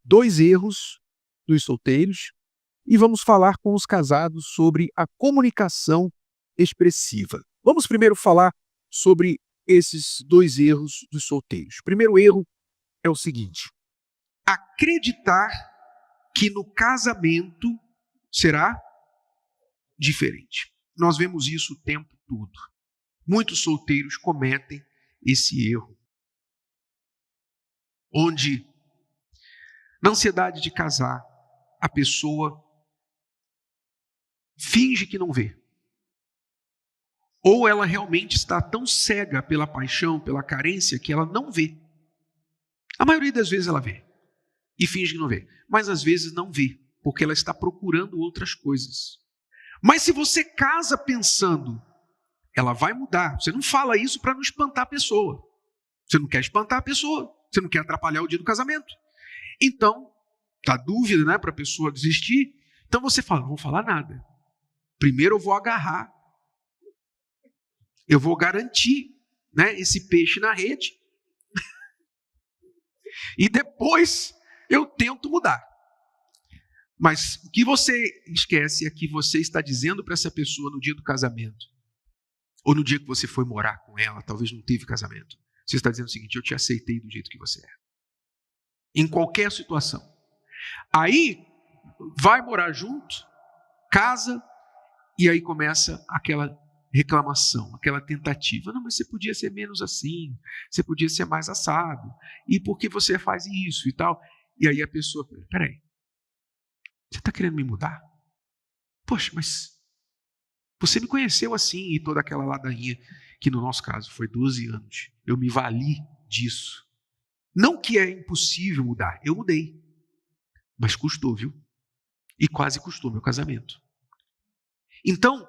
2 erros dos solteiros e vamos falar com os casados sobre a comunicação expressiva. Vamos primeiro falar sobre esses 2 erros dos solteiros. O primeiro erro é o seguinte: acreditar que no casamento será diferente. Nós vemos isso o tempo todo. Muitos solteiros cometem esse erro, onde na ansiedade de casar, a pessoa finge que não vê. Ou ela realmente está tão cega pela paixão, pela carência, que ela não vê. A maioria das vezes ela vê e finge que não vê, mas às vezes não vê, porque ela está procurando outras coisas. Mas se você casa pensando, ela vai mudar, você não fala isso para não espantar a pessoa. Você não quer espantar a pessoa, você não quer atrapalhar o dia do casamento. Então, tá dúvida, né, para a pessoa desistir. Então você fala, não vou falar nada. Primeiro eu vou agarrar, eu vou garantir, né, esse peixe na rede, e depois eu tento mudar. Mas o que você esquece é que você está dizendo para essa pessoa no dia do casamento, ou no dia que você foi morar com ela, talvez não teve casamento, você está dizendo o seguinte: eu te aceitei do jeito que você é. Em qualquer situação. Aí, vai morar junto, casa, e aí começa aquela reclamação, aquela tentativa. Não, mas você podia ser menos assim, você podia ser mais assado, e por que você faz isso e tal? E aí a pessoa, peraí, você está querendo me mudar? Poxa, mas você me conheceu assim, e toda aquela ladainha, que no nosso caso foi 12 anos, eu me vali disso. Não que é impossível mudar, eu mudei, mas custou, viu? E quase custou meu casamento. Então,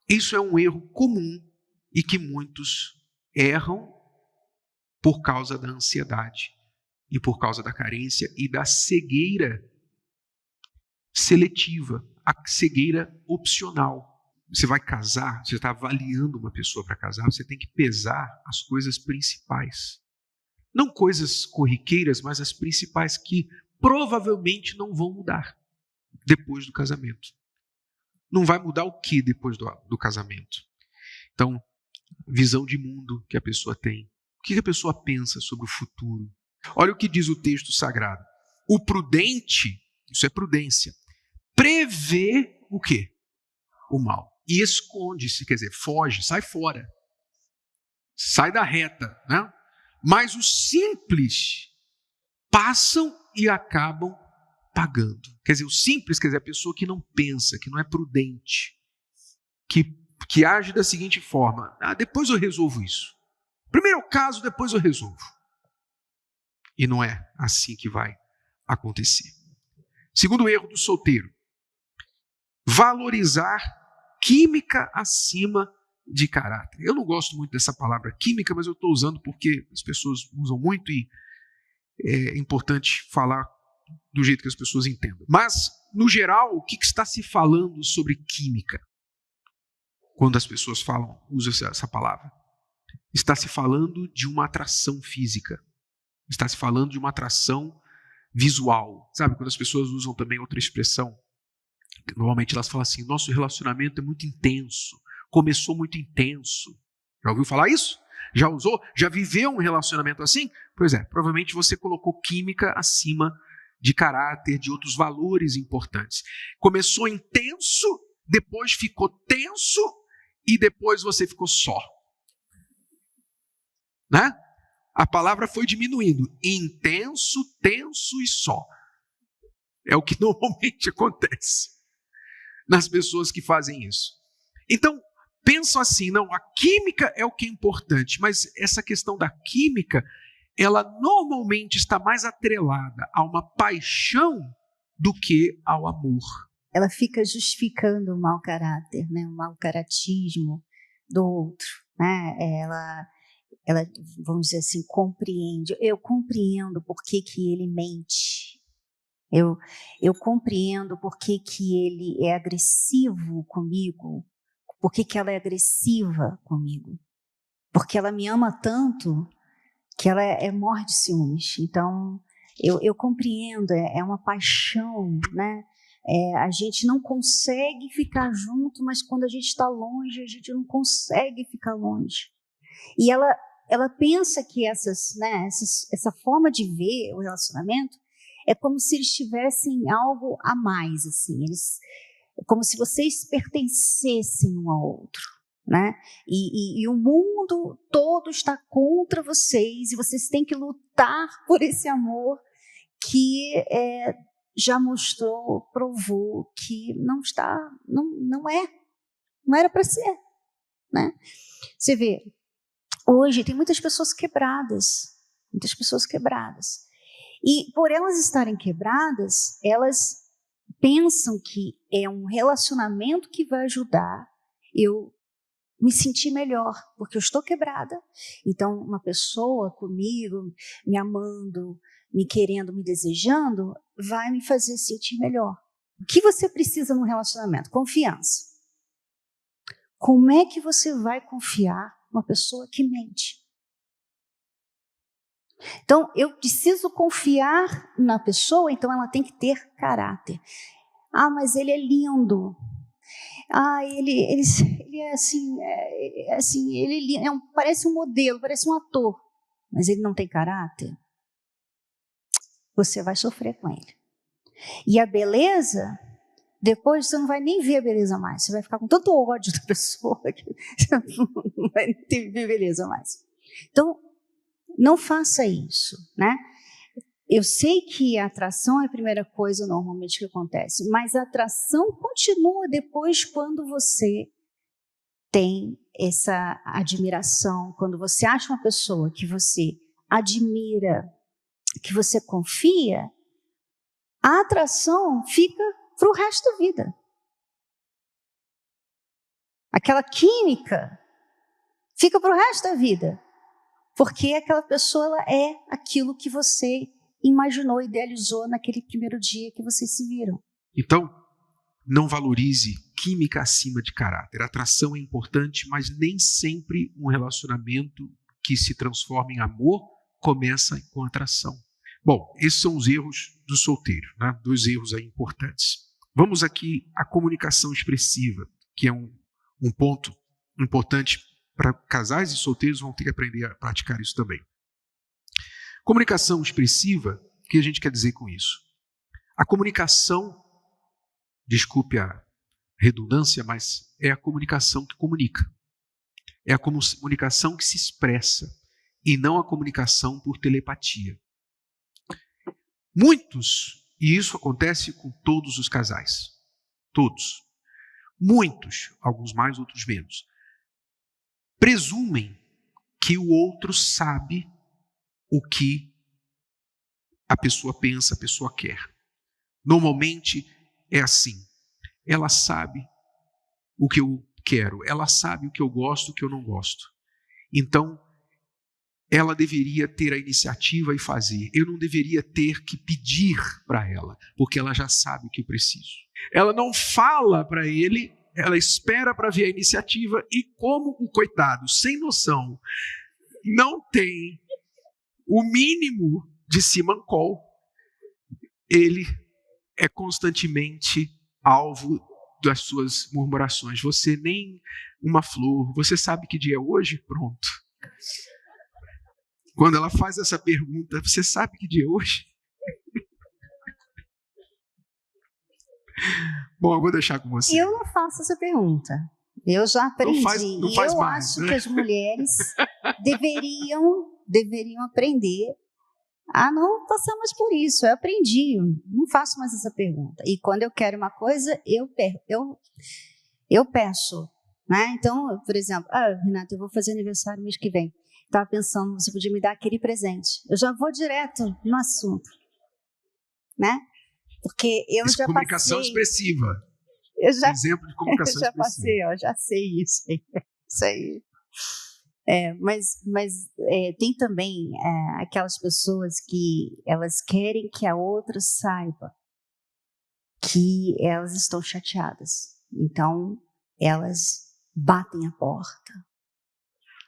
isso é um erro comum e que muitos erram por causa da ansiedade e por causa da carência e da cegueira seletiva, a cegueira opcional. Você vai casar, você está avaliando uma pessoa para casar, você tem que pesar as coisas principais. Não coisas corriqueiras, mas as principais que provavelmente não vão mudar depois do casamento. Não vai mudar o que depois do casamento? Então, visão de mundo que a pessoa tem. O que a pessoa pensa sobre o futuro? Olha o que diz o texto sagrado. O prudente, isso é prudência, prevê o quê? O mal. E esconde-se, quer dizer, foge, sai fora. Sai da reta, né? Mas os simples passam e acabam pagando. Quer dizer, o simples, quer dizer, a pessoa que não pensa, que não é prudente, que age da seguinte forma: depois eu resolvo isso. Primeiro eu caso, depois eu resolvo. E não é assim que vai acontecer. Segundo erro do solteiro: valorizar química acima de caráter. Eu não gosto muito dessa palavra química, mas eu estou usando porque as pessoas usam muito e é importante falar do jeito que as pessoas entendam. Mas, no geral, o que está se falando sobre química? Quando as pessoas usam essa palavra. Está se falando de uma atração física. Está se falando de uma atração visual. Sabe, quando as pessoas usam também outra expressão, normalmente elas falam assim: nosso relacionamento é muito intenso, começou muito intenso. Já ouviu falar isso? Já usou? Já viveu um relacionamento assim? Pois é, provavelmente você colocou química acima de caráter, de outros valores importantes. Começou intenso, depois ficou tenso e depois você ficou só. Né? A palavra foi diminuindo. Intenso, tenso e só. É o que normalmente acontece nas pessoas que fazem isso. Então, pensam assim: não, a química é o que é importante, mas essa questão da química, ela normalmente está mais atrelada a uma paixão do que ao amor. Ela fica justificando o mau caráter, né? O mau caratismo do outro. Né? Ela, vamos dizer assim, compreende. Eu compreendo por que ele mente. Eu compreendo por que ele é agressivo comigo. Por que ela é agressiva comigo? Porque ela me ama tanto que ela morre de ciúmes. Então, Eu compreendo, é uma paixão, né? A gente não consegue ficar junto, mas quando a gente está longe, a gente não consegue ficar longe. E ela pensa que essa forma de ver o relacionamento é como se eles tivessem algo a mais, assim, como se vocês pertencessem um ao outro, né? E o mundo todo está contra vocês e vocês têm que lutar por esse amor que já mostrou, provou que não era para ser, né? Você vê, hoje tem muitas pessoas quebradas, e por elas estarem quebradas, elas pensam que é um relacionamento que vai ajudar eu me sentir melhor, porque eu estou quebrada. Então, uma pessoa comigo, me amando, me querendo, me desejando, vai me fazer sentir melhor. O que você precisa num relacionamento? Confiança. Como é que você vai confiar numa pessoa que mente? Então, eu preciso confiar na pessoa, então ela tem que ter caráter. Ah, mas ele é lindo. Ah, ele é assim, ele parece um modelo, parece um ator, mas ele não tem caráter. Você vai sofrer com ele. E a beleza, depois você não vai nem ver a beleza mais. Você vai ficar com tanto ódio da pessoa que você não vai ver beleza mais. Então, não faça isso, né? Eu sei que a atração é a primeira coisa normalmente que acontece, mas a atração continua depois quando você tem essa admiração, quando você acha uma pessoa que você admira, que você confia, a atração fica para o resto da vida. Aquela química fica para o resto da vida, porque aquela pessoa ela é aquilo que você imaginou, idealizou naquele primeiro dia que vocês se viram. Então, não valorize química acima de caráter. A atração é importante, mas nem sempre um relacionamento que se transforma em amor começa com atração. Bom, esses são os erros do solteiro, né? 2 erros aí importantes. Vamos aqui à comunicação expressiva, que é um ponto importante para casais e solteiros, vão ter que aprender a praticar isso também. Comunicação expressiva, o que a gente quer dizer com isso? A comunicação, desculpe a redundância, mas é a comunicação que comunica. É a comunicação que se expressa e não a comunicação por telepatia. Muitos, e isso acontece com todos os casais, todos, muitos, alguns mais, outros menos, presumem que o outro sabe o que a pessoa pensa, a pessoa quer. Normalmente é assim. Ela sabe o que eu quero, ela sabe o que eu gosto, o que eu não gosto. Então, ela deveria ter a iniciativa e fazer. Eu não deveria ter que pedir para ela, porque ela já sabe o que eu preciso. Ela não fala para ele, ela espera para ver a iniciativa e como o coitado, sem noção, não tem o mínimo de simancol, ele é constantemente alvo das suas murmurações. Você nem uma flor, você sabe que dia é hoje? Pronto. Quando ela faz essa pergunta, você sabe que dia é hoje? Bom, eu vou deixar com você. Eu não faço essa pergunta. Eu já aprendi. Não faz eu mais, acho né? que as mulheres deveriam aprender a não passar mais por isso. Eu aprendi, não faço mais essa pergunta. E quando eu quero uma coisa, eu peço. Né? Então, por exemplo, Renata, eu vou fazer aniversário mês que vem. Estava pensando, você podia me dar aquele presente. Eu já vou direto no assunto. Né? Porque eu já comunicação passei... expressiva. Exemplo de comunicação já expressiva. Passei, já sei isso aí. Isso aí. Mas tem também aquelas pessoas que elas querem que a outra saiba que elas estão chateadas. Então, elas batem a porta,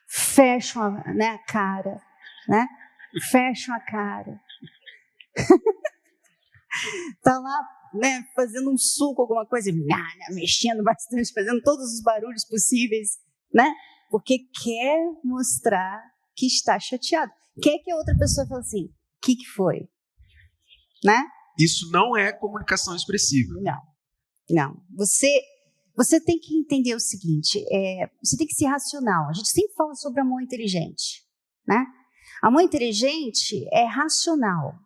fecham a cara, né? Fecham a cara. Está lá, né, fazendo um suco, alguma coisa, mexendo bastante, fazendo todos os barulhos possíveis, né? Porque quer mostrar que está chateado. Quer que a outra pessoa fale assim, o que foi? Né? Isso não é comunicação expressiva. Não. Você tem que entender o seguinte, você tem que ser racional. A gente sempre fala sobre amor inteligente, né? Amor inteligente é racional,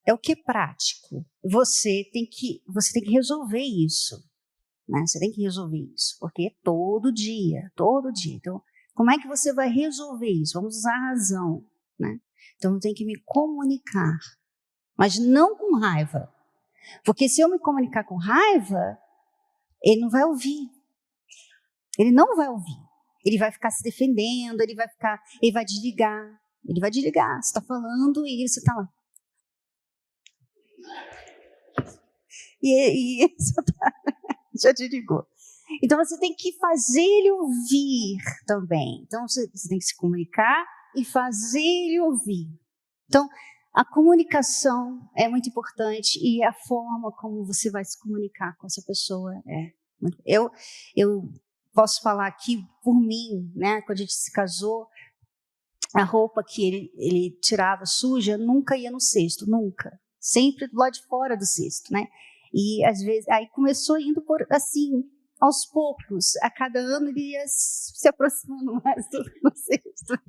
é o que é prático. Você tem que resolver isso, né? Você tem que resolver isso, porque é todo dia. Então, como é que você vai resolver isso? Vamos usar a razão, né? Então, eu tenho que me comunicar, mas não com raiva. Porque se eu me comunicar com raiva, ele não vai ouvir. Ele não vai ouvir. Ele vai ficar se defendendo, ele vai desligar. Ele vai desligar. Você está falando e você está lá. E ele já desligou. Então, você tem que fazer ele ouvir também. Então, você tem que se comunicar e fazer ele ouvir. Então, a comunicação é muito importante e a forma como você vai se comunicar com essa pessoa é. Eu posso falar aqui por mim, né? Quando a gente se casou, a roupa que ele tirava suja nunca ia no cesto, nunca. Sempre do lado de fora do cesto, né? E às vezes, aí começou indo por assim, aos poucos. A cada ano ele ia se aproximando mais do cesto.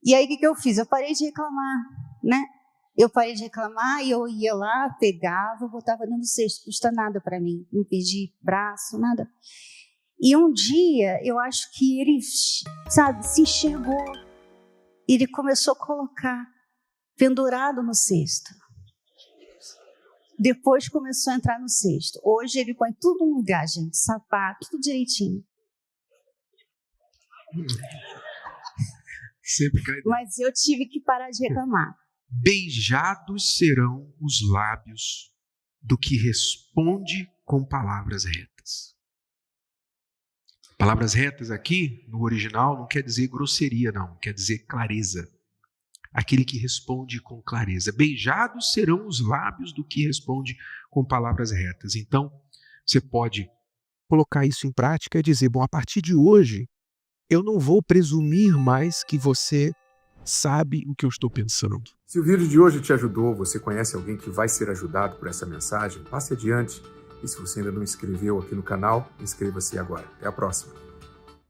E aí, o que eu fiz? Eu parei de reclamar, né? Eu parei de reclamar e eu ia lá, pegava, botava dentro do cesto. Não custa nada para mim, não pedi braço, nada. E um dia, eu acho que ele, sabe, se enxergou. E ele começou a colocar pendurado no cesto. Depois começou a entrar no cesto. Hoje ele põe tudo no lugar, gente. Sapato, tudo direitinho. Sempre cai dentro. Mas eu tive que parar de reclamar. Beijados serão os lábios do que responde com palavras retas. Palavras retas aqui, no original, não quer dizer grosseria, não. Quer dizer clareza. Aquele que responde com clareza. Beijados serão os lábios do que responde com palavras retas. Então, você pode colocar isso em prática e dizer, bom, a partir de hoje, eu não vou presumir mais que você sabe o que eu estou pensando. Se o vídeo de hoje te ajudou, você conhece alguém que vai ser ajudado por essa mensagem, passe adiante. E se você ainda não inscreveu aqui no canal, inscreva-se agora. Até a próxima.